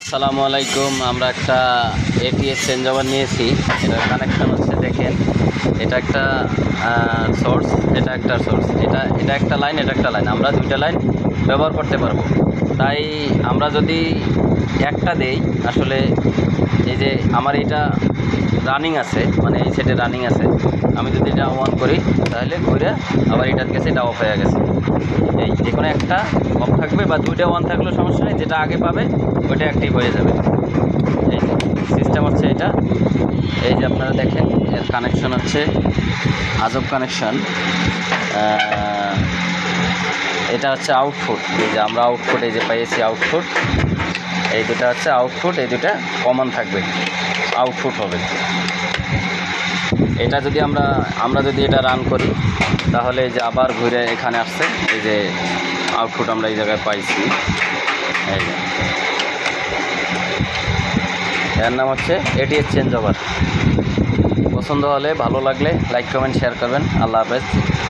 আসসালামু আলাইকুম। আমরা একটা এটিএস চেঞ্জ ওভার নিয়েছি। এটার কানেকশান হচ্ছে, দেখেন, এটা একটা সোর্স, এটা একটা সোর্স, এটা একটা লাইন, এটা একটা লাইন। আমরা দুইটা লাইন ব্যবহার করতে পারবো। তাই আমরা যদি একটা দেই, আসলে এই যে আমার এটা রানিং আছে, মানে এই সেটে রানিং আছে, আমি যদি এটা অন করি তাহলে ঘুরে আবার এটার কাছে এটা অফ হয়ে গেছে। এই যে কোনো একটা অফ থাকবে বা দুইটা অন থাকলেও সমস্যা নেই, যেটা আগে পাবে ওইটা অ্যাক্টিভ হয়ে যাবে। এই সিস্টেম হচ্ছে এটা। এই যে আপনারা দেখেন, এর কানেকশন হচ্ছে আজব কানেকশন। এটা হচ্ছে আউটপুট। এই যে আমরা আউটপুট, এই যে পাইয়েছি আউটপুট, এই দুটা হচ্ছে আউটপুট, এই দুটা কমন থাকবে, আউটপুট হবে। এটা যদি আমরা যদি এটা রান করি তাহলে এই যে আবার ঘুরে এখানে আসছে, এই যে আউটপুট আমরা এই জায়গায় পাইছি। এই যে এর নাম হচ্ছে এটিএস চেঞ্জ ওভার। পছন্দ হলে, ভালো লাগলে লাইক কমেন্ট শেয়ার করবেন। আল্লাহ হাফেজ।